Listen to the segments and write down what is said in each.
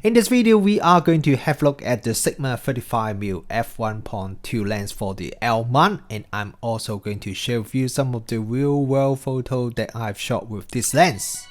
In this video, we are going to have a look at the Sigma 35mm f1.2 lens for the L mount, and I'm also going to share with you some of the real world photos that I've shot with this lens.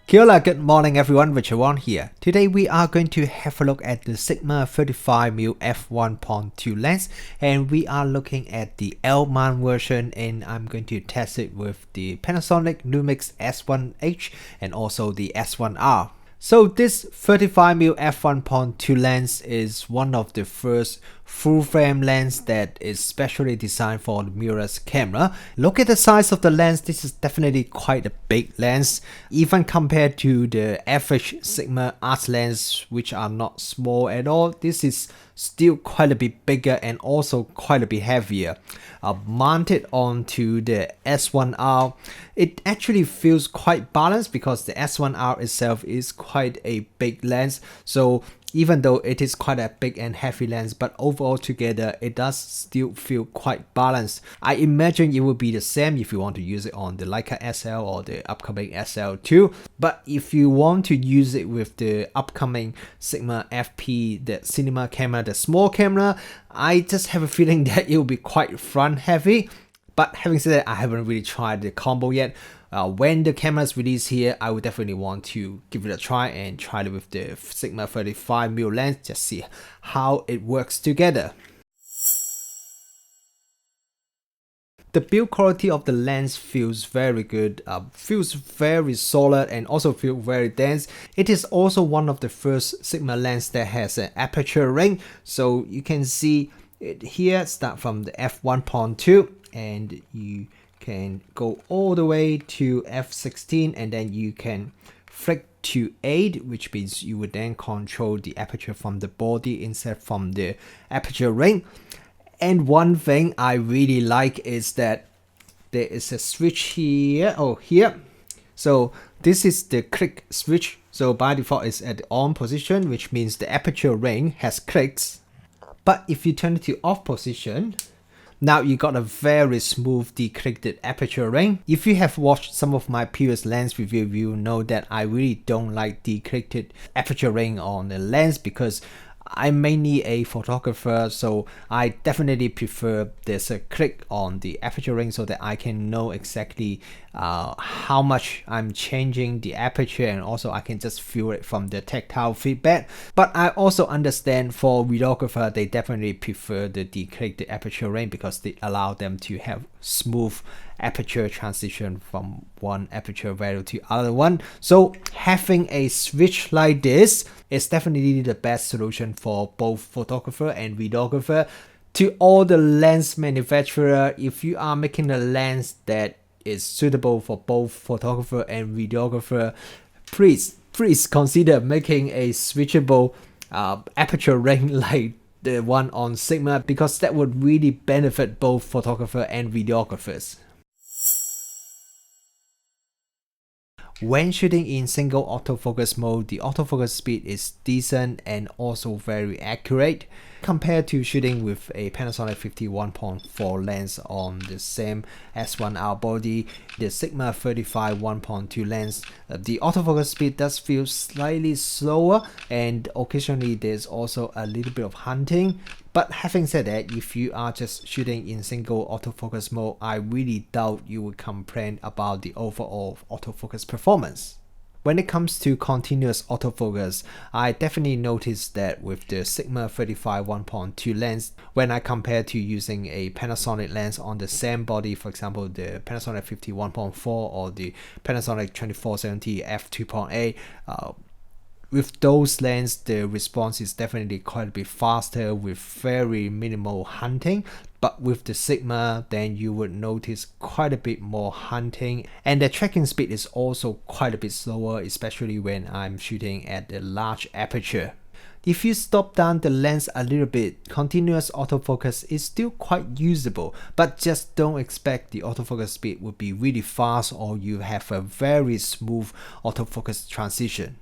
Kia ora, good morning everyone, Richard here. Today we are going to have a look at the Sigma 35mm f1.2 lens, and we are looking at the L mount version, and I'm going to test it with the Panasonic Lumix S1H and also the S1R. So this 35mm f1.2 lens is one of the first full frame lens that is specially designed for the mirrorless camera. Look at the size of the lens. This is definitely quite a big lens, even compared to the average Sigma art lens, which are not small at all. This is still quite a bit bigger and also quite a bit heavier. Mounted onto the S1R, it actually feels quite balanced because the S1R itself is quite a big lens. So even though it is quite a big and heavy lens, but overall together it does still feel quite balanced. I imagine it will be the same if you want to use it on the Leica SL or the upcoming SL2. But if you want to use it with the upcoming Sigma FP, the cinema camera, the small camera, I just have a feeling that it will be quite front heavy. But having said that, I haven't really tried the combo yet. When the camera is released here, I would definitely want to give it a try and try it with the Sigma 35mm lens, just see how it works together. The build quality of the lens feels very good, feels very solid and also feels very dense. It is also one of the first Sigma lens that has an aperture ring. So you can see it here, start from the f1.2 and you can go all the way to f16, and then you can flick to 8, which means you would then control the aperture from the body instead from the aperture ring. And one thing I really like is that there is a switch here. So this is the click switch. So by default it's at the on position, which means the aperture ring has clicks. But if you turn it to off position, now you got a very smooth decrypted aperture ring. If you have watched some of my previous lens review, you know that I really don't like decrypted aperture ring on the lens because I'm mainly a photographer, so I definitely prefer there's a click on the aperture ring so that I can know exactly how much I'm changing the aperture, and also I can just feel it from the tactile feedback. But I also understand for videographer, they definitely prefer the decrypted aperture ring because they allow them to have smooth aperture transition from one aperture value to other one. So having a switch like this is definitely the best solution for both photographer and videographer. To all the lens manufacturer, if you are making a lens that is suitable for both photographer and videographer, please consider making a switchable aperture ring like the one on Sigma, because that would really benefit both photographer and videographers. When shooting in single autofocus mode, the autofocus speed is decent and also very accurate. Compared to shooting with a Panasonic 51.4 lens on the same S1R body, the Sigma 35 1.2 lens, the autofocus speed does feel slightly slower, and occasionally there's also a little bit of hunting. But having said that, if you are just shooting in single autofocus mode, I really doubt you would complain about the overall autofocus performance. When it comes to continuous autofocus, I definitely noticed that with the Sigma 35 1.2 lens, when I compare to using a Panasonic lens on the same body, for example the Panasonic 51.4 or the Panasonic 2470 f2.8, with those lenses, the response is definitely quite a bit faster with very minimal hunting. But with the Sigma, then you would notice quite a bit more hunting, and the tracking speed is also quite a bit slower, especially when I'm shooting at a large aperture. If you stop down the lens a little bit, continuous autofocus is still quite usable, but just don't expect the autofocus speed would be really fast or you have a very smooth autofocus transition.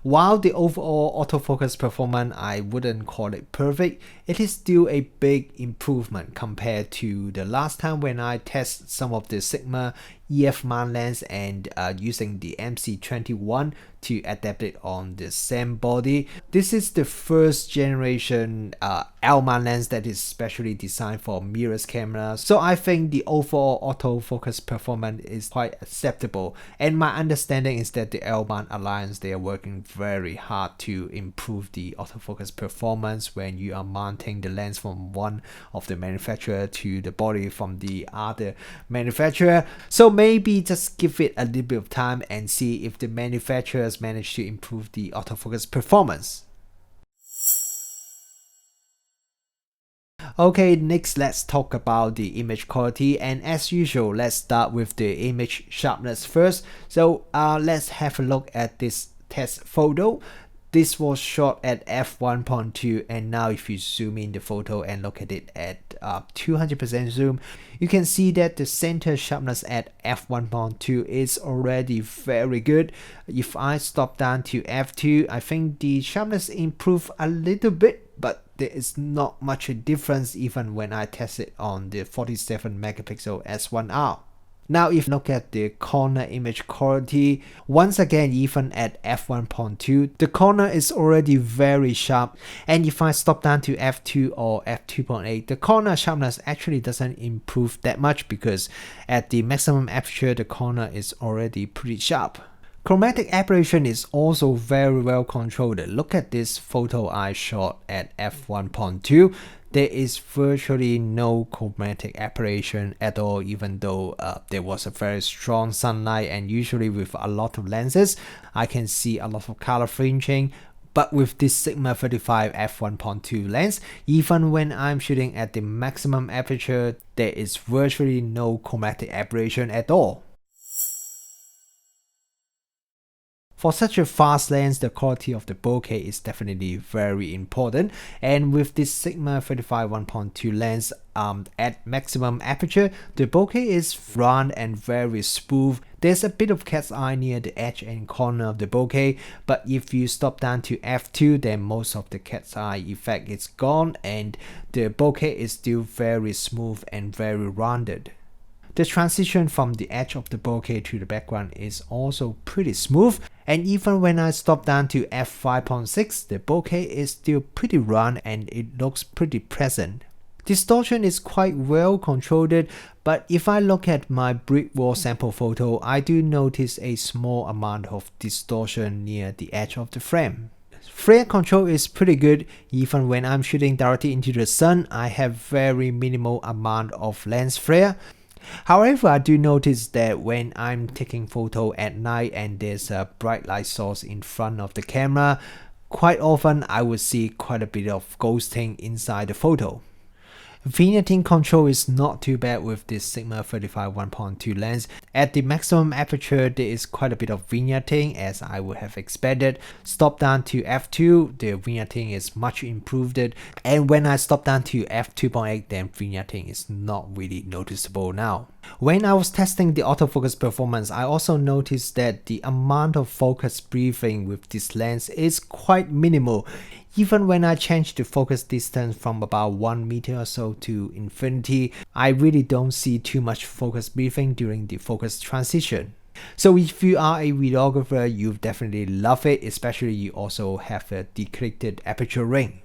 While the overall autofocus performance, I wouldn't call it perfect, it is still a big improvement compared to the last time when I tested some of the Sigma EF mount lens and using the MC21 to adapt it on the same body. This is the first generation L mount lens that is specially designed for mirrorless cameras, so I think the overall autofocus performance is quite acceptable, and my understanding is that the L mount Alliance, they are working very hard to improve the autofocus performance when you are mounting the lens from one of the manufacturer to the body from the other manufacturer. So maybe just give it a little bit of time and see if the manufacturers manage to improve the autofocus performance. Okay, next let's talk about the image quality, and as usual, let's start with the image sharpness first. So let's have a look at this test photo. This was shot at f1.2, and now if you zoom in the photo and look at it at 200% zoom, you can see that the center sharpness at f1.2 is already very good. If I stop down to f2, I think the sharpness improved a little bit, but there is not much a difference even when I test it on the 47 megapixel S1R. Now if you look at the corner image quality, once again even at f1.2, the corner is already very sharp, and if I stop down to f2 or f2.8, the corner sharpness actually doesn't improve that much because at the maximum aperture the corner is already pretty sharp. Chromatic aberration is also very well controlled. Look at this photo I shot at f1.2. There is virtually no chromatic aberration at all, even though there was a very strong sunlight, and usually with a lot of lenses I can see a lot of color fringing. But with this Sigma 35 f1.2 lens, even when I'm shooting at the maximum aperture, there is virtually no chromatic aberration at all. For such a fast lens, the quality of the bokeh is definitely very important, and with this Sigma 35 1.2 lens at maximum aperture, the bokeh is round and very smooth. There's a bit of cat's eye near the edge and corner of the bokeh, but if you stop down to f2, then most of the cat's eye effect is gone and the bokeh is still very smooth and very rounded. The transition from the edge of the bokeh to the background is also pretty smooth, and even when I stop down to f5.6, the bokeh is still pretty round and it looks pretty pleasant. Distortion is quite well controlled, but if I look at my brick wall sample photo, I do notice a small amount of distortion near the edge of the frame. Flare control is pretty good. Even when I'm shooting directly into the sun, I have very minimal amount of lens flare. However, I do notice that when I'm taking photo at night and there's a bright light source in front of the camera, quite often I would see quite a bit of ghosting inside the photo. Vignetting control is not too bad with this Sigma 35 1.2 lens. At the maximum aperture, there is quite a bit of vignetting as I would have expected. Stop down to f2, the vignetting is much improved, and when I stop down to f2.8, then vignetting is not really noticeable now. When I was testing the autofocus performance, I also noticed that the amount of focus briefing with this lens is quite minimal. Even when I change the focus distance from about 1 meter or so to infinity, I really don't see too much focus briefing during the focus transition. So if you are a videographer, you definitely love it, especially you also have a Decrypted aperture ring.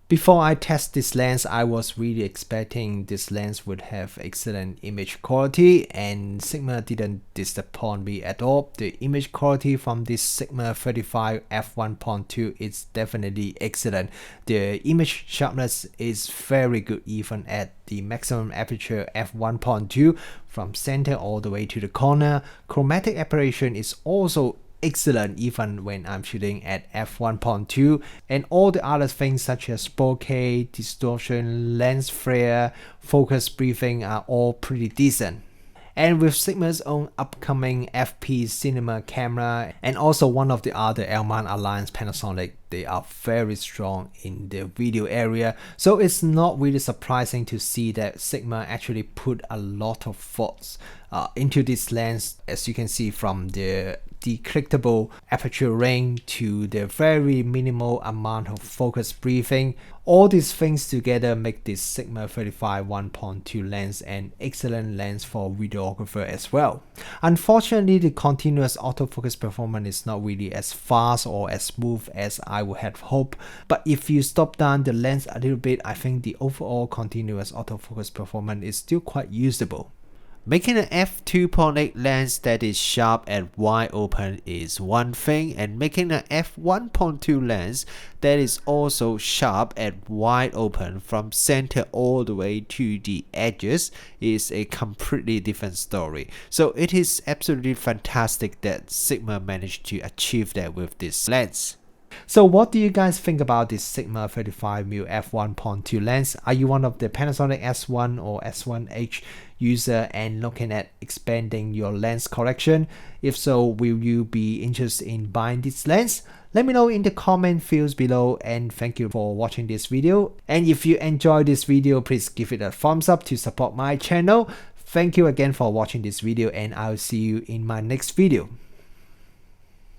Before I test this lens, I was really expecting this lens would have excellent image quality, and Sigma didn't disappoint me at all. The image quality from this Sigma 35 f1.2 is definitely excellent. The image sharpness is very good even at the maximum aperture f1.2 from center all the way to the corner. Chromatic aberration is also excellent even when I'm shooting at f1.2, and all the other things such as bokeh, distortion, lens flare, focus briefing are all pretty decent. And with Sigma's own upcoming FP cinema camera and also one of the other L-mount Alliance Panasonic they are very strong in the video area. So it's not really surprising to see that Sigma actually put a lot of thoughts into this lens, as you can see from the decryptable aperture ring to the very minimal amount of focus briefing. All these things together make this Sigma 35 1.2 lens an excellent lens for videographer as well. Unfortunately, the continuous autofocus performance is not really as fast or as smooth as I would have hoped, but if you stop down the lens a little bit, I think the overall continuous autofocus performance is still quite usable. Making an f2.8 lens that is sharp and wide open is one thing, and making an f1.2 lens that is also sharp and wide open from center all the way to the edges is a completely different story. So it is absolutely fantastic that Sigma managed to achieve that with this lens. So what do you guys think about this Sigma 35mm f1.2 lens? Are you one of the Panasonic S1 or S1H user and looking at expanding your lens collection? If so, will you be interested in buying this lens? Let me know in the comment fields below, and thank you for watching this video. And if you enjoyed this video, please give it a thumbs up to support my channel. Thank you again for watching this video, and I'll see you in my next video.